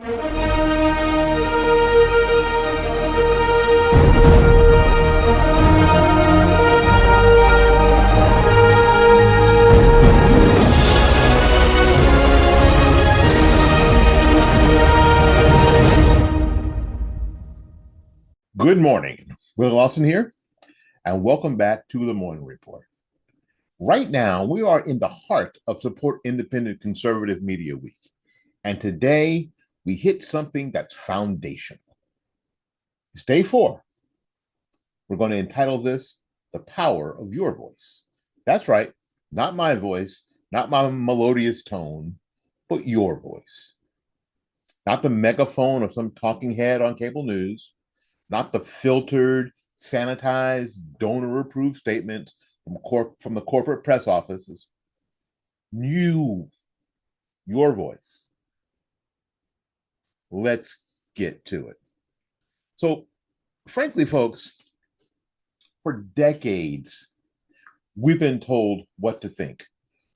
Good morning. Willie Lawson here, and welcome back to the Morning Report. Right now, we are in the heart of Support Independent Conservative Media Week, and today we hit something that's foundational. It's day 4. We're going to entitle this The Power of Your Voice. That's right, not my voice, not my melodious tone, but your voice. Not the megaphone of some talking head on cable news, not the filtered, sanitized, donor-approved statements from the corporate press offices. Your voice. Let's get to it. So, frankly, folks, for decades, we've been told what to think,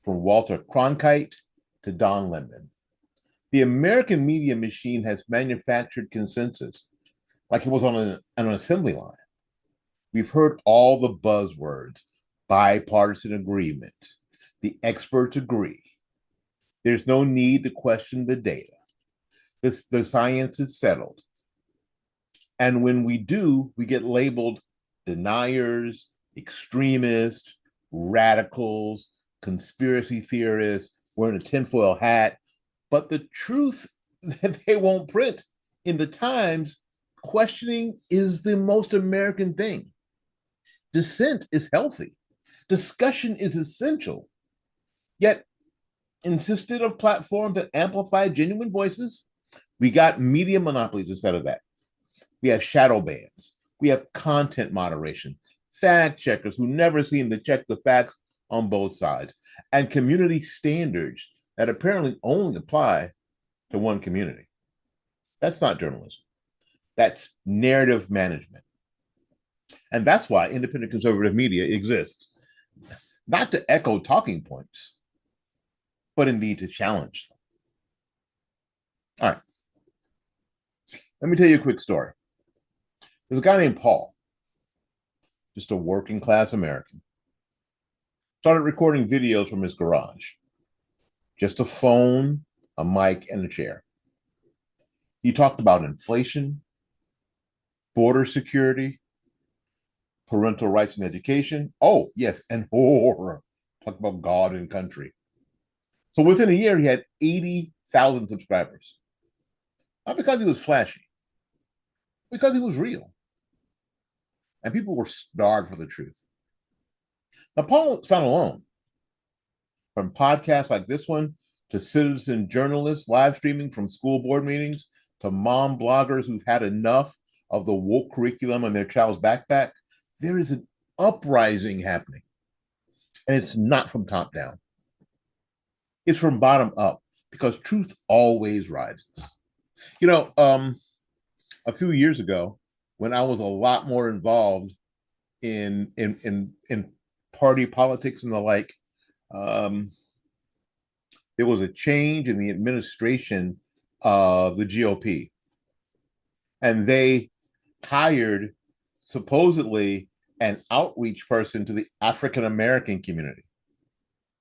from Walter Cronkite to Don Lemon. The American media machine has manufactured consensus like it was on an assembly line. We've heard all the buzzwords: bipartisan agreement, the experts agree, there's no need to question the data, the science is settled. And when we do, we get labeled deniers, extremists, radicals, conspiracy theorists, wearing a tinfoil hat. But the truth that they won't print in the Times: questioning is the most American thing. Dissent is healthy. Discussion is essential. Yet, insisted of platforms that amplify genuine voices, we got media monopolies instead of that. We have shadow bans. We have content moderation, fact checkers who never seem to check the facts on both sides, and community standards that apparently only apply to one community. That's not journalism. That's narrative management. And that's why independent conservative media exists, not to echo talking points, but indeed to challenge them. All right. Let me tell you a quick story. There's a guy named Paul, just a working class American, started recording videos from his garage. Just a phone, a mic, and a chair. He talked about inflation, border security, parental rights and education. Oh, yes, and horror. Talk about God and country. So within a year, he had 80,000 subscribers. Not because he was flashy, because he was real. And people were starved for the truth. Now, Paul's not alone. From podcasts like this one, to citizen journalists live streaming from school board meetings, to mom bloggers who've had enough of the woke curriculum in their child's backpack, there is an uprising happening. And it's not from top down. It's from bottom up, because truth always rises. You know, a few years ago, when I was a lot more involved in party politics and the like, there was a change in the administration of the GOP. And they hired supposedly an outreach person to the African American community.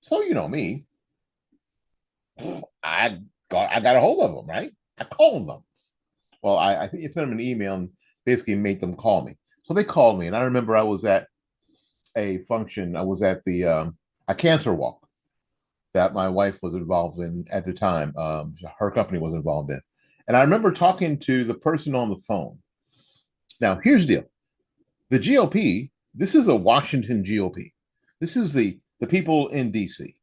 So, you know me, I got a hold of them, right? I called them. Well, I think you sent them an email and basically made them call me. So they called me, and I remember I was at a function. I was at a cancer walk that my wife was involved in at the time. Her company was involved in. And I remember talking to the person on the phone. Now, here's the deal. The GOP, this is the Washington GOP. This is the people in DC.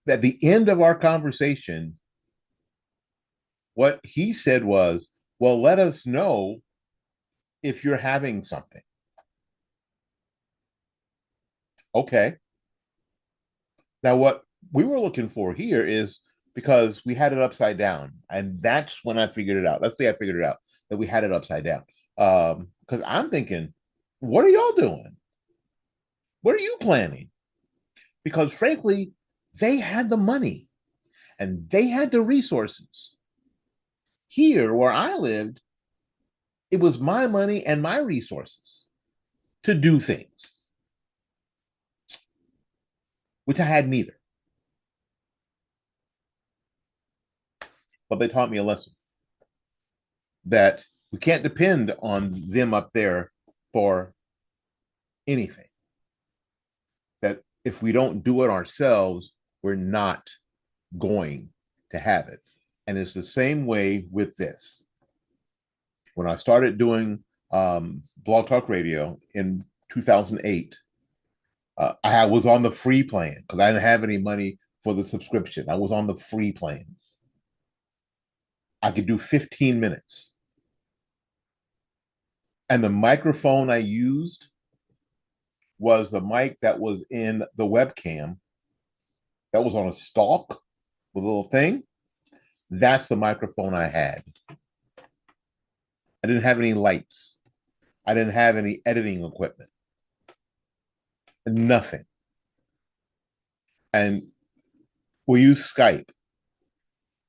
At the end of our conversation, what he said was, well, let us know if you're having something. Okay. Now, what we were looking for here is, because we had it upside down. And that's when I figured it out. That's the day I figured it out, that we had it upside down. Because I'm thinking, what are y'all doing? What are you planning? Because frankly, they had the money. and they had the resources. Here, where I lived, it was my money and my resources to do things, which I had neither. But they taught me a lesson that we can't depend on them up there for anything. That if we don't do it ourselves, we're not going to have it. And it's the same way with this. When I started doing Blog Talk Radio in 2008, I was on the free plan because I didn't have any money for the subscription. I was on the free plan. I could do 15 minutes. And the microphone I used was the mic that was in the webcam that was on a stalk with a little thing. That's the microphone I had. I didn't have any lights. I didn't have any editing equipment. Nothing. And we used Skype.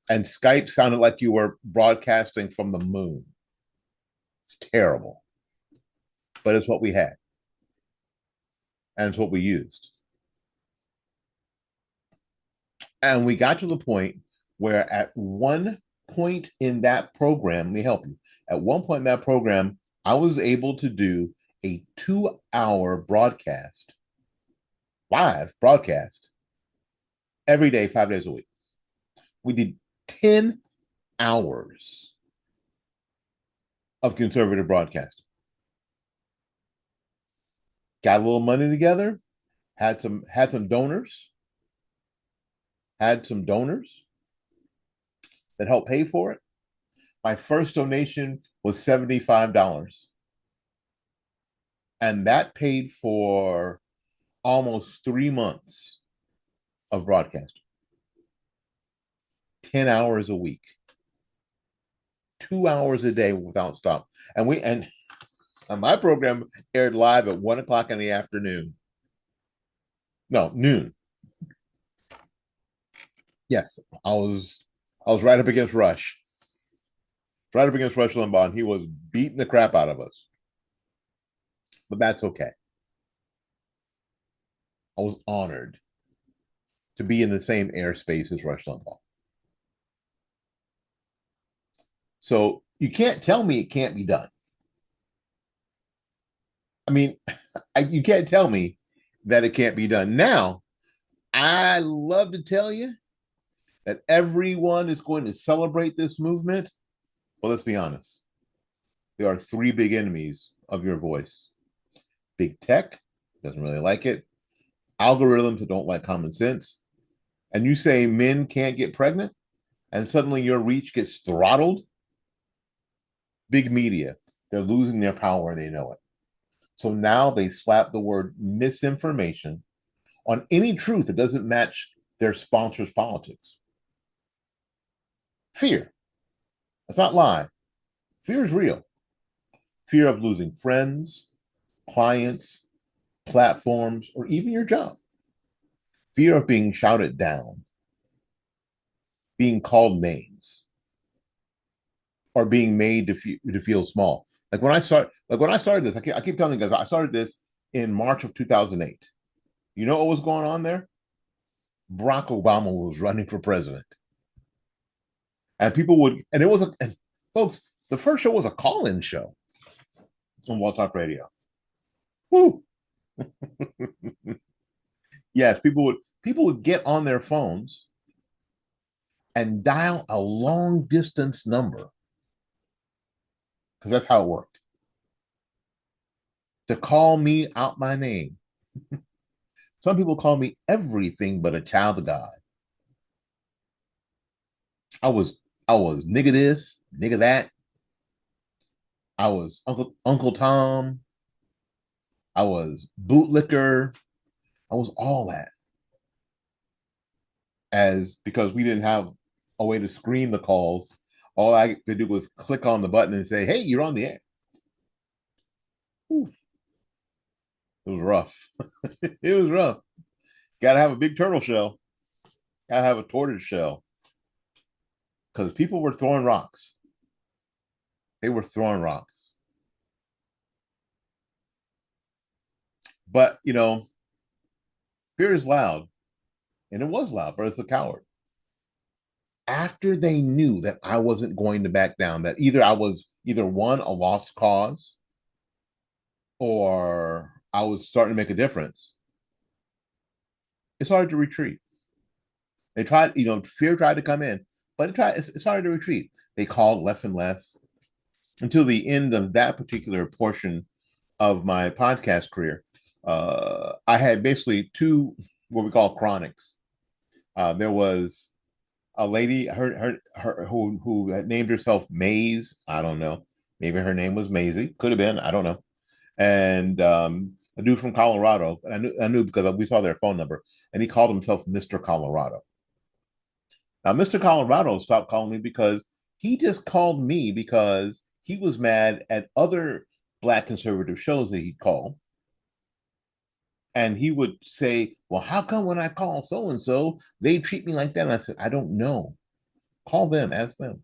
And Skype sounded like you were broadcasting from the moon. It's terrible. But it's what we had. And it's what we used. And we got to the point where at one point in that program, let me help you. At one point in that program, I was able to do a 2-hour broadcast, live broadcast, every day, 5 days a week. We did 10 hours of conservative broadcasting. Got a little money together, had some donors, that helped pay for it. My first donation was $75. And that paid for almost 3 months of broadcasting. 10 hours a week. 2 hours a day without stop. And my program aired live at 1 o'clock in the afternoon. No, noon. Yes, I was right up against Rush. Right up against Rush Limbaugh, and he was beating the crap out of us. But that's okay. I was honored to be in the same airspace as Rush Limbaugh. So you can't tell me it can't be done. I mean, you can't tell me that it can't be done. Now, I love to tell you that everyone is going to celebrate this movement. But let's be honest. There are 3 big enemies of your voice. Big tech doesn't really like it. Algorithms that don't like common sense. And you say men can't get pregnant, and suddenly your reach gets throttled. Big media, they're losing their power and they know it. So now they slap the word misinformation on any truth that doesn't match their sponsor's politics. Fear. That's not lie. Fear is real. Fear of losing friends, clients, platforms, or even your job. Fear of being shouted down, being called names, or being made to feel small. Like when I started this, I keep telling you guys, I started this in March of 2008. You know what was going on there? Barack Obama was running for president. And people would, and it was, and folks, the first show was a call-in show on Wall Talk Radio. Woo. Yes, people would get on their phones and dial a long distance number, because that's how it worked, to call me out my name. Some people call me everything but a child of God. I was nigga this, nigga that. I was Uncle Tom. I was bootlicker. I was all that. Because we didn't have a way to screen the calls, all I could do was click on the button and say, "Hey, you're on the air." Whew. It was rough. It was rough. Got to have a big turtle shell. Got to have a tortoise shell. because people were throwing rocks. They were throwing rocks. But, fear is loud, and it was loud, but it's a coward. After they knew that I wasn't going to back down, that either I was either one, a lost cause, or I was starting to make a difference, it started to retreat. They tried, fear tried to come in, but it started to retreat. They called less and less until the end of that particular portion of my podcast career. I had basically two what we call chronics. There was a lady, her who had named herself Maze. I don't know. Maybe her name was Maisie. Could have been. I don't know. And a dude from Colorado. And I knew because we saw their phone number, and he called himself Mr. Colorado. Now, Mr. Colorado stopped calling me because he just called me because he was mad at other Black conservative shows that he'd call. And he would say, well, how come when I call so and so, they treat me like that? And I said, I don't know. Call them, ask them.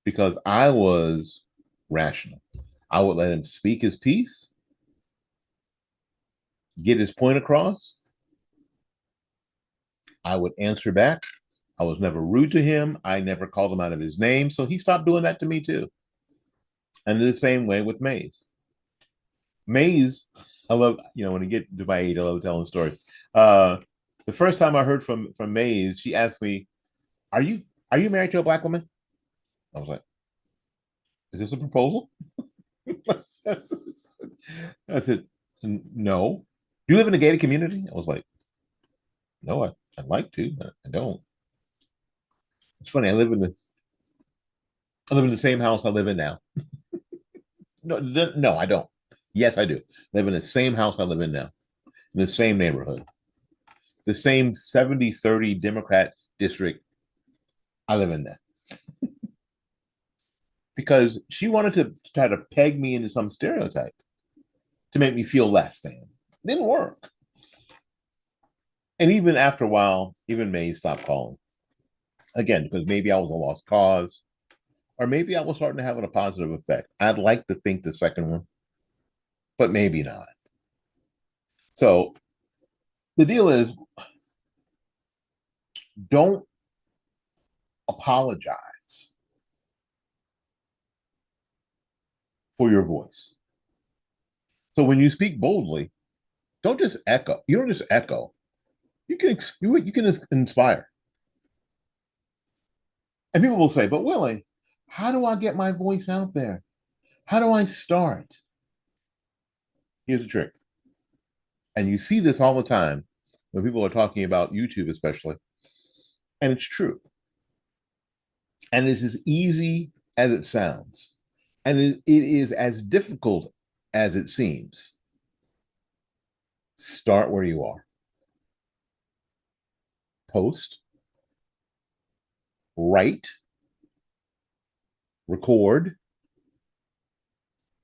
Because I was rational. I would let him speak his piece, get his point across. I would answer back. I was never rude to him. I never called him out of his name. So he stopped doing that to me too. And in the same way with Maze. Maze, I love, when I get to my age, I love telling stories. The first time I heard from Maze, she asked me, Are you married to a Black woman? I was like, is this a proposal? I said, no. Do you live in a gated community? I was like, no, I'd like to, but I don't. It's funny, I live in the same house I live in now. No, I don't. Yes, I do. Live in the same house I live in now, in the same neighborhood, the same 70-30 Democrat district. I live in that. Because she wanted to try to peg me into some stereotype to make me feel less than. It didn't work. And even after a while, even May stopped calling. Again, because maybe I was a lost cause, or maybe I was starting to have a positive effect. I'd like to think the second one, but maybe not. So the deal is, don't apologize for your voice. So when you speak boldly, don't just echo. You don't just echo. You can inspire. And people will say, "But Willie, how do I get my voice out there? How do I start?" Here's the trick. And you see this all the time when people are talking about YouTube, especially. And it's true. And it's as easy as it sounds. And it is as difficult as it seems. Start where you are. Post, write, record,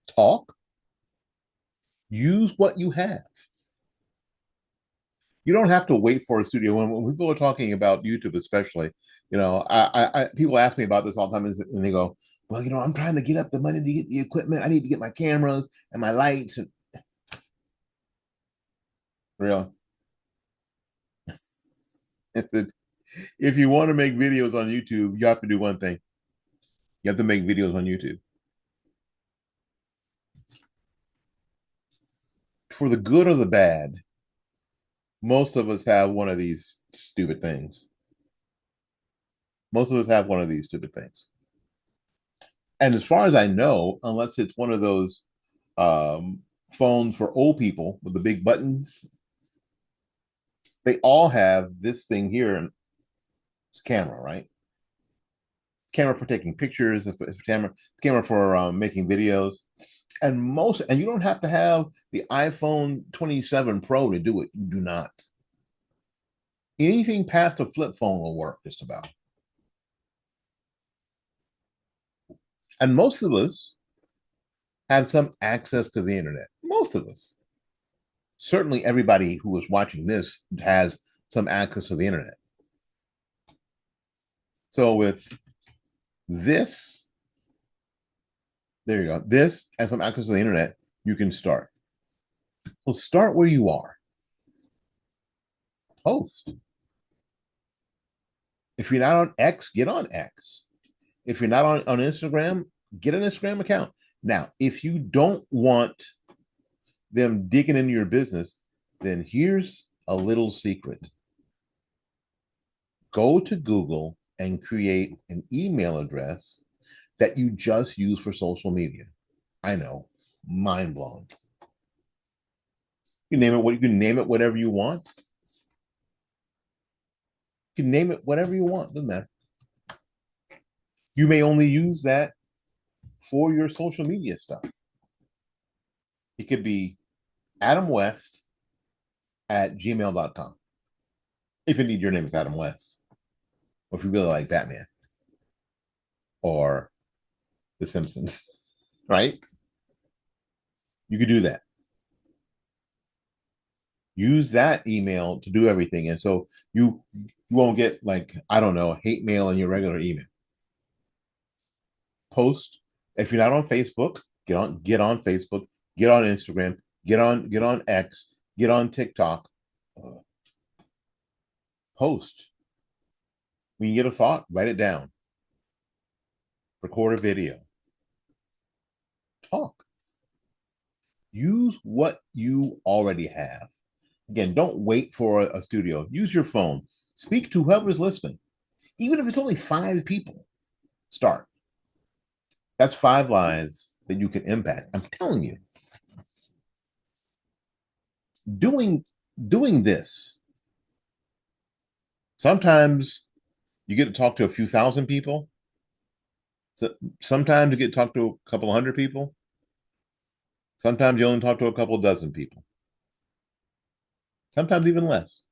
talk, use what you have. You don't have to wait for a studio. When people are talking about YouTube, especially, people ask me about this all the time, and they go, "Well, I'm trying to get up the money to get the equipment. I need to get my cameras and my lights." And real, if you want to make videos on YouTube, you have to do one thing. You have to make videos on YouTube. For the good or the bad, most of us have one of these stupid things. Most of us have one of these stupid things. And as far as I know, unless it's one of those phones for old people with the big buttons, they all have this thing here, and it's camera, right? Camera for taking pictures, camera for making videos, and you don't have to have the iPhone 27 Pro to do it. You do not. Anything past a flip phone will work just about. And most of us have some access to the internet. Most of us. Certainly everybody who is watching this has some access to the internet. So with this, there you go. This and some access to the internet, you can start. So start where you are. Post. If you're not on X, get on X. If you're not on Instagram, get an Instagram account. Now, if you don't want them digging into your business, then here's a little secret. Go to Google and create an email address that you just use for social media. I know, mind blown. You name it what you can name it whatever you want. You can name it whatever you want, doesn't matter. You may only use that for your social media stuff. It could be adamwest@gmail.com. If indeed your name is Adam West, or if you really like Batman or The Simpsons, right? You could do that. Use that email to do everything. And so you won't get, like, I don't know, hate mail in your regular email. Post. If you're not on Facebook, get on Facebook, get on Instagram, get on X, get on TikTok. Post. When you get a thought, write it down. Record a video. Talk. Use what you already have. Again, don't wait for a studio. Use your phone. Speak to whoever's listening. Even if it's only 5 people, start. That's 5 lives that you can impact. I'm telling you. Doing this. Sometimes you get to talk to a few thousand people. So sometimes you get to talk to a couple hundred people. Sometimes you only talk to a couple dozen people. Sometimes even less.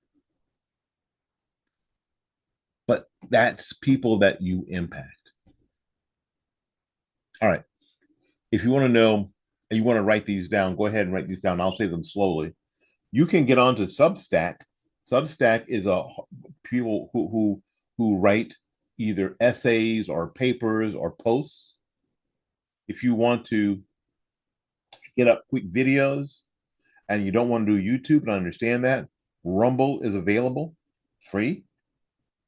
But that's people that you impact. All right. If you want to know and you want to write these down, go ahead and write these down. I'll say them slowly. You can get onto Substack. Substack is a people who write either essays or papers or posts. If you want to get up quick videos and you don't want to do YouTube, and I understand that, Rumble is available, free.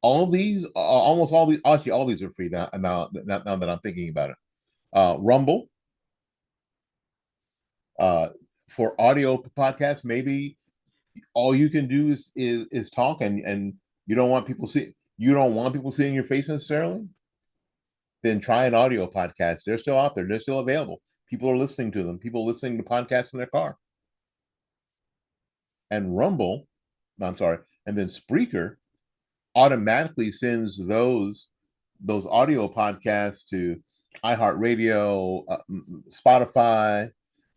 All these, almost all these, actually, all these are free now that I'm thinking about it. Rumble, for audio podcasts, maybe all you can do is talk, and you don't want people seeing your face necessarily. Then try an audio podcast. They're still out there. They're still available. People are listening to them. People listening to podcasts in their car. And Rumble, no, I'm sorry, and then Spreaker automatically sends those audio podcasts to iHeartRadio, Spotify,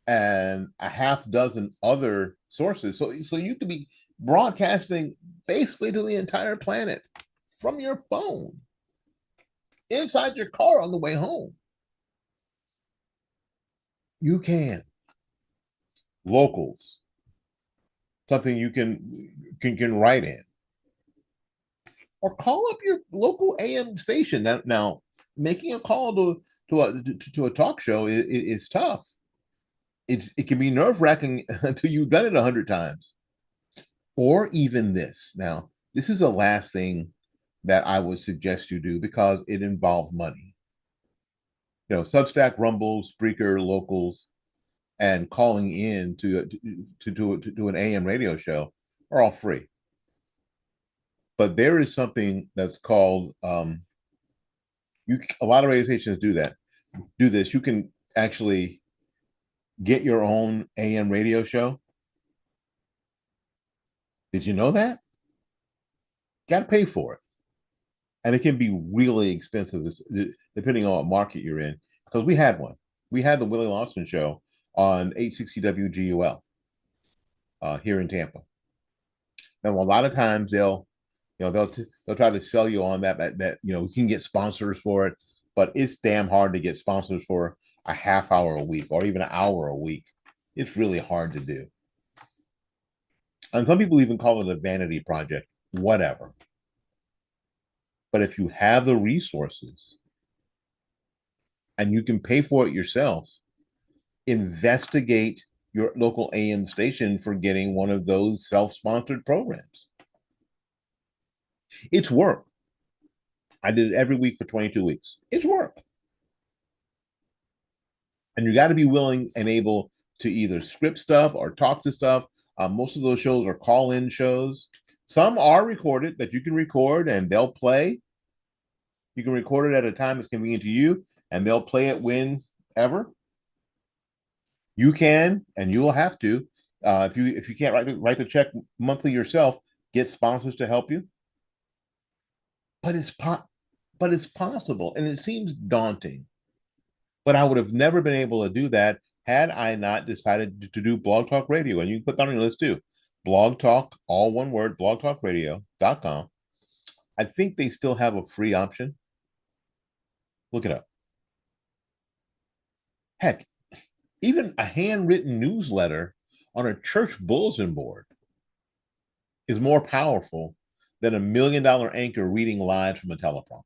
and a half dozen other sources. So you could be broadcasting basically to the entire planet from your phone, inside your car on the way home. You can. Locals, something you can write in, or call up your local AM station. Now making a call to a talk show is tough. It can be nerve-wracking until you've done it 100 times. Or even this. Now, this is the last thing that I would suggest you do because it involves money. Substack, Rumble, Spreaker, locals, and calling in to an AM radio show are all free. But there is something that's called a lot of radio stations do this. You can actually get your own AM radio show. Did you know that? Got to pay for it. And it can be really expensive depending on what market you're in. Because we had one. We had the Willie Lawson show on 860 WGUL here in Tampa. And a lot of times they'll try to sell you on that you can get sponsors for it, but it's damn hard to get sponsors for a half hour a week or even an hour a week. It's really hard to do. And some people even call it a vanity project, whatever. But if you have the resources and you can pay for it yourself, investigate your local AM station for getting one of those self-sponsored programs. It's work. I did it every week for 22 weeks. It's work. And you got to be willing and able to either script stuff or talk to stuff. Most of those shows are call-in shows. Some are recorded that you can record and they'll play. You can record it at a time that's convenient to you, and they'll play it whenever. You can, and you will have to. If you can't write the check monthly yourself, get sponsors to help you. But it's possible, and it seems daunting. But I would have never been able to do that had I not decided to do Blog Talk Radio. And you can put that on your list too. Blog Talk, all one word, blogtalkradio.com. I think they still have a free option. Look it up. Heck, even a handwritten newsletter on a church bulletin board is more powerful than $1 million anchor reading live from a teleprompter.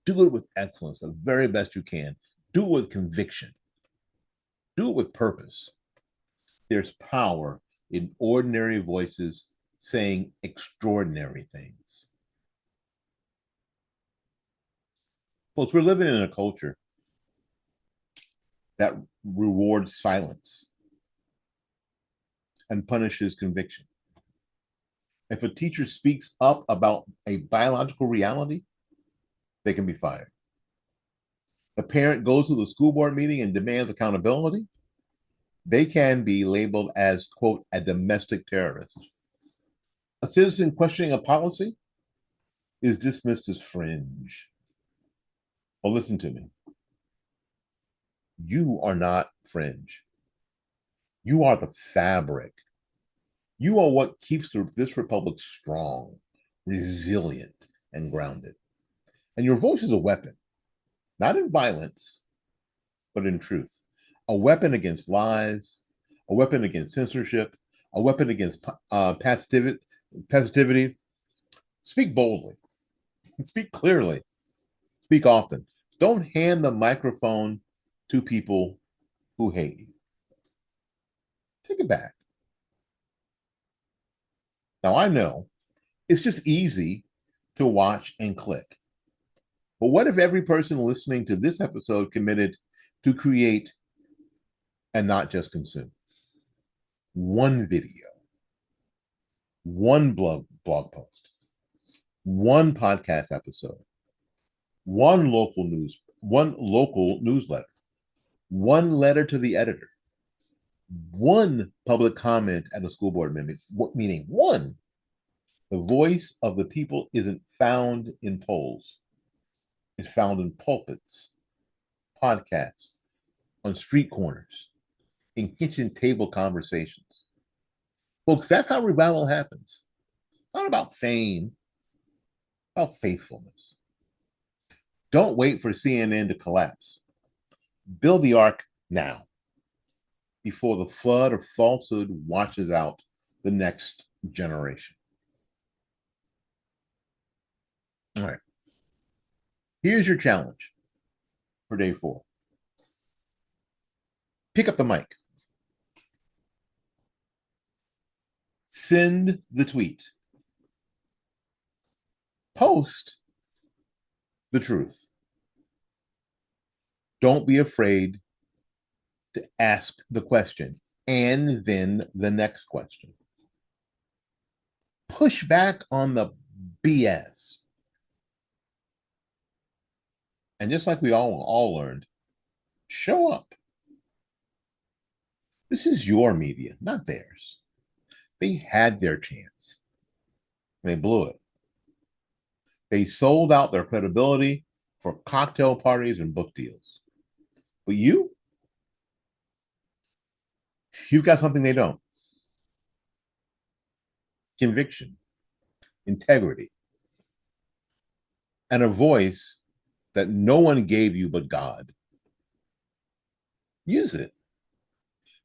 Do it with excellence, the very best you can. Do it with conviction. Do it with purpose. There's power in ordinary voices saying extraordinary things. Folks, we're living in a culture that rewards silence and punishes conviction. If a teacher speaks up about a biological reality, they can be fired. A parent goes to the school board meeting and demands accountability, they can be labeled as, quote, a domestic terrorist. A citizen questioning a policy is dismissed as fringe. Well, listen to me. You are not fringe. You are the fabric. You are what keeps this republic strong, resilient, and grounded. And your voice is a weapon, not in violence, but in truth. A weapon against lies, a weapon against censorship, a weapon against passivity. Speak boldly, speak clearly, speak often. Don't hand the microphone to people who hate you. Take it back. Now, I know it's just easy to watch and click. But what if every person listening to this episode committed to create and not just consume? One video, one blog post, one podcast episode, one local newsletter, one letter to the editor, one public comment at a school board meeting, one. The voice of the people isn't found in polls. It's found in pulpits, podcasts, on street corners, in kitchen table conversations. Folks, that's how revival happens. Not about fame, about faithfulness. Don't wait for CNN to collapse. Build the ark now, before the flood of falsehood washes out the next generation. All right. Here's your challenge for day 4. Pick up the mic. Send the tweet. Post the truth. Don't be afraid to ask the question and then the next question. Push back on the BS. And just like we all learned, show up. This is your media, not theirs. They had their chance. They blew it. They sold out their credibility for cocktail parties and book deals. But you've got something they don't. Conviction, integrity, and a voice that no one gave you but God. Use it.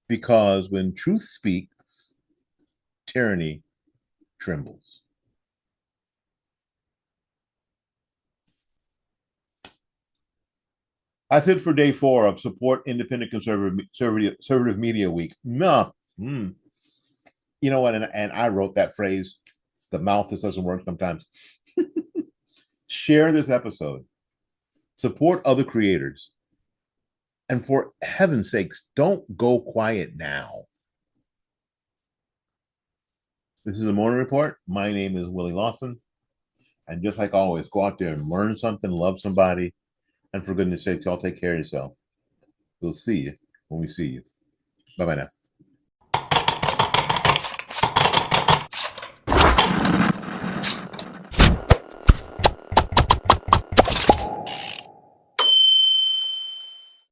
Because when truth speaks, tyranny trembles. That's it for day 4 of Support Independent Conservative Media Week. No. You know what? And I wrote that phrase. The mouth just doesn't work sometimes. Share this episode. Support other creators. And for heaven's sakes, don't go quiet now. This is the Morning Report. My name is Willie Lawson. And just like always, go out there and learn something, love somebody. And for goodness sakes, y'all take care of yourself. We'll see you when we see you. Bye-bye now.